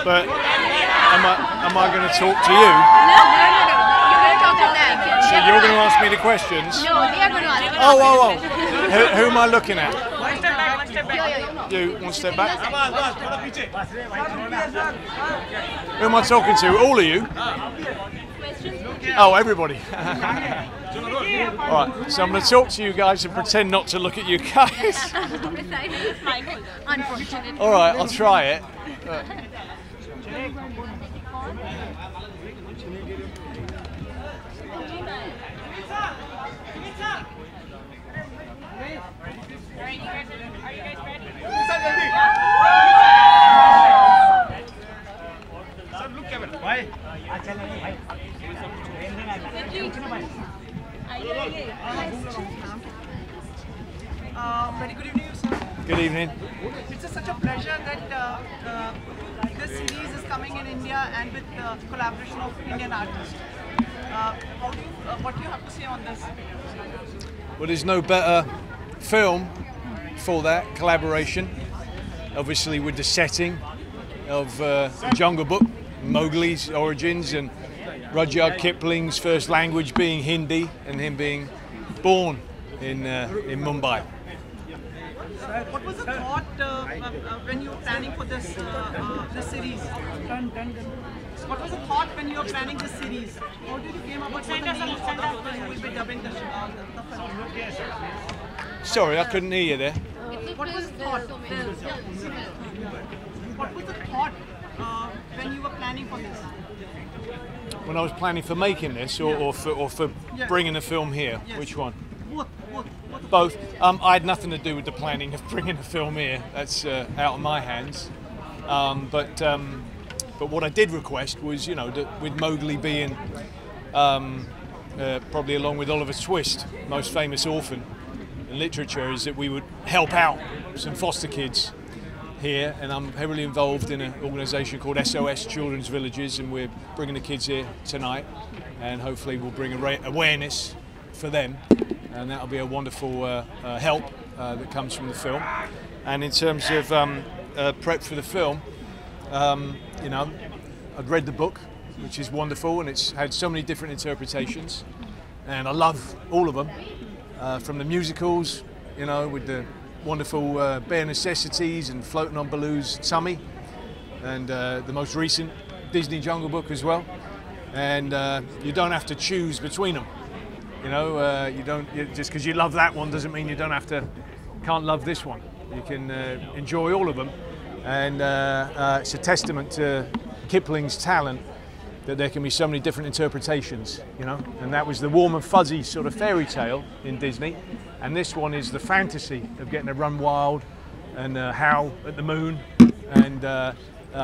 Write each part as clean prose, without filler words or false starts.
But am I going to talk to you? No. You're going to talk to them. So you're going to ask me the questions? No, they are going to ask. Oh. Who am I looking at? One step back. You, one step back. Who am I talking to? All of you? Oh, everybody. All right, so I'm going to talk to you guys and pretend not to look at you guys. Unfortunately. All right, I'll try it. Very good evening, sir. Good evening. It's such a pleasure that this series is coming in India and with the collaboration of Indian artists. What do you have to say on this? Well, there's no better film for that collaboration. Obviously, with the setting of Jungle Book, Mowgli's origins, and Rudyard Kipling's first language being Hindi, and him being born in Mumbai. What was the thought when you were planning for this series? What was the thought when you were planning this series? How did you came about the name of the people who will be dubbing the film? Sorry, I couldn't hear you there. What was the thought? What was the thought when you were planning for this? When I was planning for making this, or for bringing the film here, which one? Both. I had nothing to do with the planning of bringing the film here. That's out of my hands. But what I did request was, you know, that with Mowgli being probably along with Oliver Twist, most famous orphan in literature, is that we would help out some foster kids here, and I'm heavily involved in an organisation called SOS Children's Villages, and we're bringing the kids here tonight, and hopefully we'll bring awareness for them, and that'll be a wonderful help that comes from the film. And in terms of prep for the film, you know, I'd read the book, which is wonderful, and it's had so many different interpretations, and I love all of them, from the musicals, you know, with the wonderful Bare Necessities and Floating on Baloo's Tummy, and the most recent Disney Jungle Book as well. And you don't have to choose between them. You know, just because you love that one doesn't mean you can't love this one. You can enjoy all of them, and it's a testament to Kipling's talent that there can be so many different interpretations, you know. And that was the warm and fuzzy sort of fairy tale in Disney, and this one is the fantasy of getting to run wild and howl at the moon and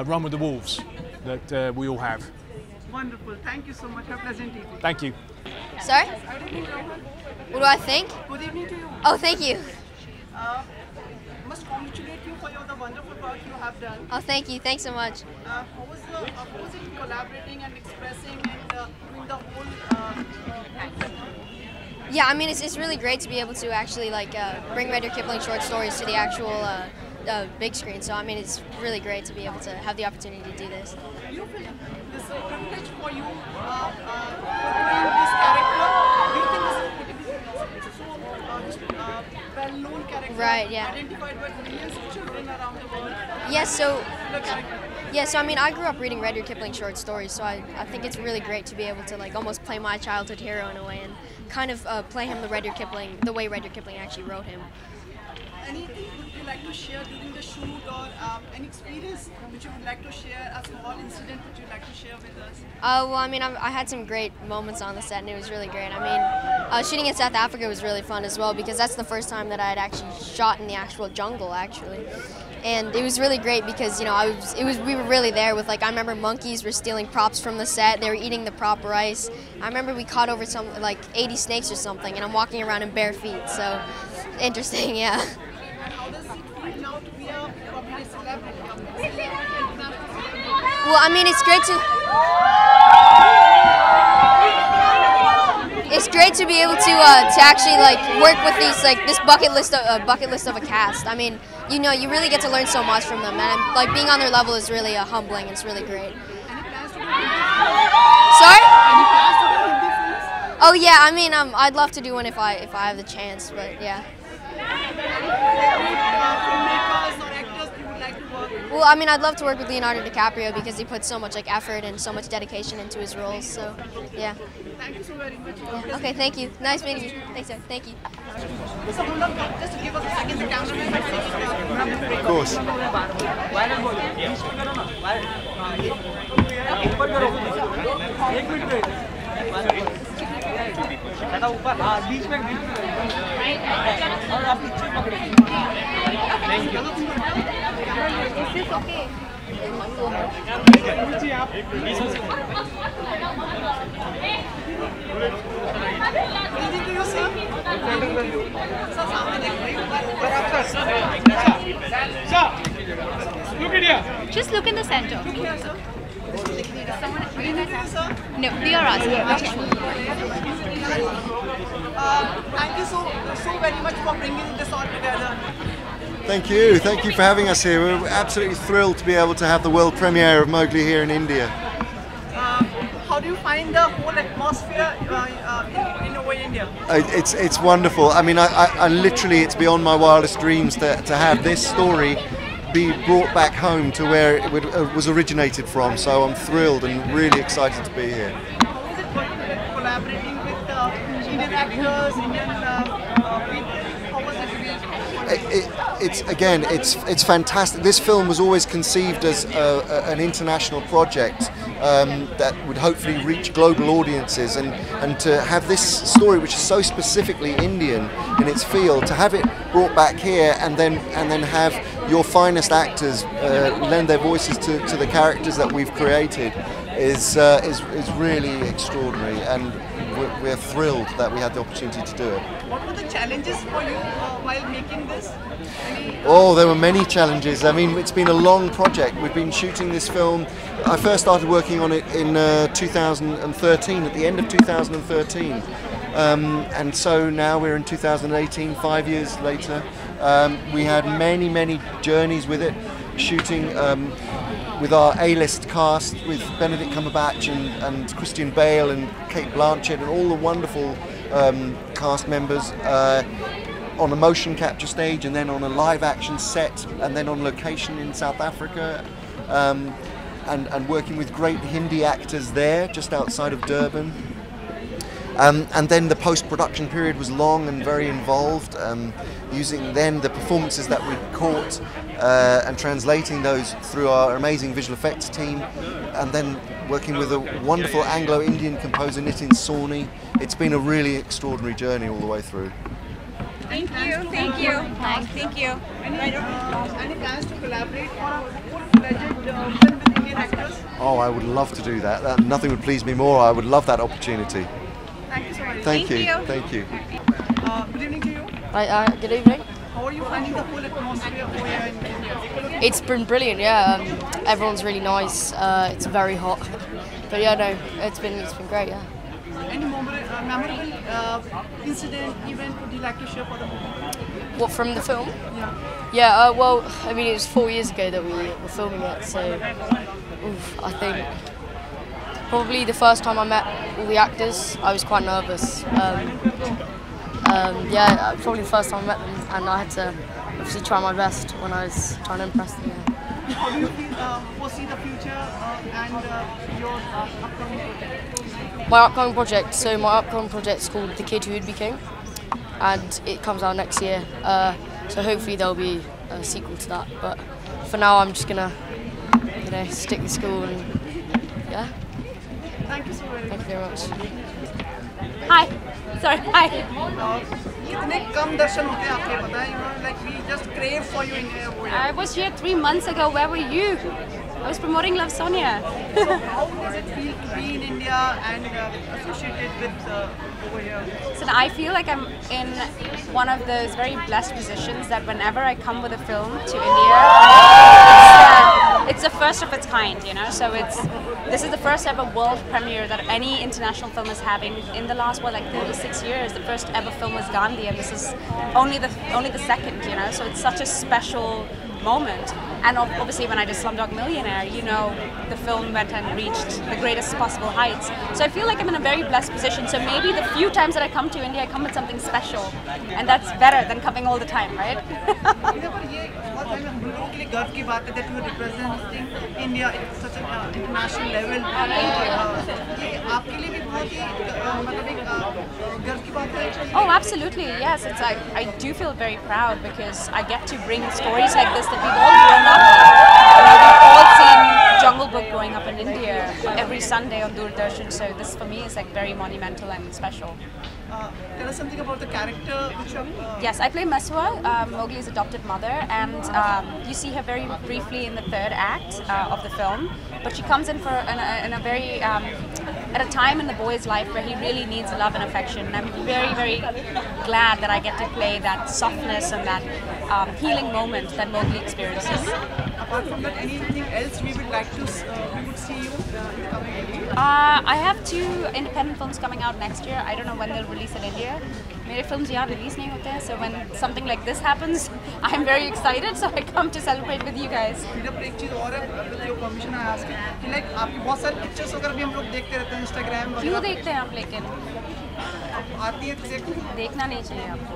run with the wolves that we all have. Wonderful. Thank you so much. Have a pleasant evening. Thank you. Sorry? Good evening, Rohan. What do I think? Good evening to you. Oh, thank you. Must congratulate you for the wonderful work you have done. Oh, thank you. Thanks so much. How was it collaborating and expressing and doing the whole Yeah, I mean, it's really great to be able to actually bring Rudyard Kipling short stories to the actual big screen. So I mean, it's really great to be able to have the opportunity to do this. Do you feel this is a privilege for you portraying this character? Do you think this is a well-known character? Right, yeah. Identified by millions of children around the world? Yes, so I mean, I grew up reading Rudyard Kipling short stories, so I think it's really great to be able to almost play my childhood hero in a way and kind of play him the way Rudyard Kipling actually wrote him. Anything would you like to share during the shoot, or any experience which you would like to share, a small incident which you'd like to share with us? Well, I mean, I had some great moments on the set, and it was really great. I mean, shooting in South Africa was really fun as well, because that's the first time that I had actually shot in the actual jungle, actually. And it was really great because, you know, we were really there with, I remember monkeys were stealing props from the set. They were eating the prop rice. I remember we caught over 80 snakes or something, and I'm walking around in bare feet, so interesting, yeah. And how does it feel now to be a public celebrity? Well, I mean, it's great to... it's great to be able to actually like work with these this bucket list of a cast. I mean, you know, you really get to learn so much from them, and like being on their level is really humbling. It's really great. Sorry? Oh yeah, I mean, I'd love to do one if I have the chance, but yeah. Well, I mean, I'd love to work with Leonardo DiCaprio because he puts so much like effort and so much dedication into his roles. So, yeah. Thank you so very much. Yeah. Okay, thank you. Nice meeting you. Thanks, sir. Thank you. So, just to give us a second, the cameraman. Of course. Is this okay? Look at here. Just look in the center. No, we are asking. Thank you so very much for bringing this all together. Thank you for having us here. We're absolutely thrilled to be able to have the world premiere of Mowgli here in India. How do you find the whole atmosphere in over India? It's wonderful. I mean, I literally, it's beyond my wildest dreams to have this story be brought back home to where it was originated from. So I'm thrilled and really excited to be here. How is it going with collaborating with Indian actors, Indian people? How was it? It's fantastic. This film was always conceived as an international project that would hopefully reach global audiences, and to have this story, which is so specifically Indian in its feel, to have it brought back here and then have your finest actors lend their voices to the characters that we've created is really extraordinary, and we're thrilled that we had the opportunity to do it. What were the challenges for you while making this? Oh, there were many challenges. I mean, it's been a long project. We've been shooting this film. I first started working on it in 2013, at the end of 2013. And so now we're in 2018, 5 years later. We had many journeys with it, shooting with our A-list cast, with Benedict Cumberbatch and Christian Bale and Kate Blanchett and all the wonderful cast members, on a motion capture stage, and then on a live action set, and then on location in South Africa, and working with great Hindi actors there just outside of Durban. And then the post-production period was long and very involved, using then the performances that we caught and translating those through our amazing visual effects team, and then working with a wonderful Anglo-Indian composer, Nitin Sawhney. It's been a really extraordinary journey all the way through. Thank you. Thank you. Thank you. Any plans to collaborate on a full-fledged film with Indian actors? Oh, I would love to do that. Nothing would please me more. I would love that opportunity. Thank you so much. Thank you. Thank you. Good evening to you. Good evening. How are you finding the whole atmosphere over here in India? It's been brilliant, yeah. Everyone's really nice. It's very hot, but yeah, no, it's been great, yeah. Any memorable incident, event would you like to share for the movie? What, from the film? Yeah. Yeah. Well, I mean, it was 4 years ago that we were filming it, so I think probably the first time I met all the actors, I was quite nervous. Yeah, probably the first time I met them, and I had to obviously try my best when I was trying to impress them. Yeah. How do you foresee the future and your upcoming project? My upcoming project. So my upcoming project is called The Kid Who Would Be King, and it comes out next year. So hopefully there'll be a sequel to that. But for now, I'm just gonna, stick to school and yeah. Thank you so very much. Thank you very much. Hi. Sorry. Hi. कितने कम दर्शन होते हैं आपके पता है? Like we just crave for you in here. I was here 3 months ago. Where were you? I was promoting Love Sonia. So how does it feel to be in India and associated with over here? So I feel like I'm in one of those very blessed positions that whenever I come with a film to India, it's the first of its kind, you know. So this is the first ever world premiere that any international film is having in the last 36 years. The first ever film was Gandhi, and this is only the second, you know. So it's such a special moment. And obviously when I did Slumdog Millionaire, you know, the film went and reached the greatest possible heights. So I feel like I'm in a very blessed position. So maybe the few times that I come to India, I come with something special. And that's better than coming all the time, right? गर्व की बात है that you are representing India at such an international level. ये आपके लिए भी बहुत ही मतलब एक गर्व की बात है. Oh, absolutely, yes. It's I do feel very proud because I get to bring stories like this that we've all grown up with. We've all seen Jungle Book growing up in India every Sunday on Doordarshan. So this for me is like very monumental and special. Tell us something about the character which you Yes, I play Meswa, Mowgli's adopted mother, and you see her very briefly in the third act of the film. But she comes in in a very at a time in the boy's life where he really needs love and affection. And I'm very, very glad that I get to play that softness and that healing moment that Mowgli experiences. Apart from that, anything else we would like to we would see you in the coming year? I have 2 independent films coming out next year. I don't know when they'll release in India. मेरे films यहाँ release नहीं होते हैं, so when something like this happens, I'm very excited. So I come to celebrate with you guys. जब एक चीज़ और है, with your permission I ask कि like आपकी बहुत सारी pictures वगैरह भी हम लोग देखते रहते हैं Instagram वगैरह. क्यों देखते हैं आप लेकिन? आती है तो देखना नहीं चाहिए आपको.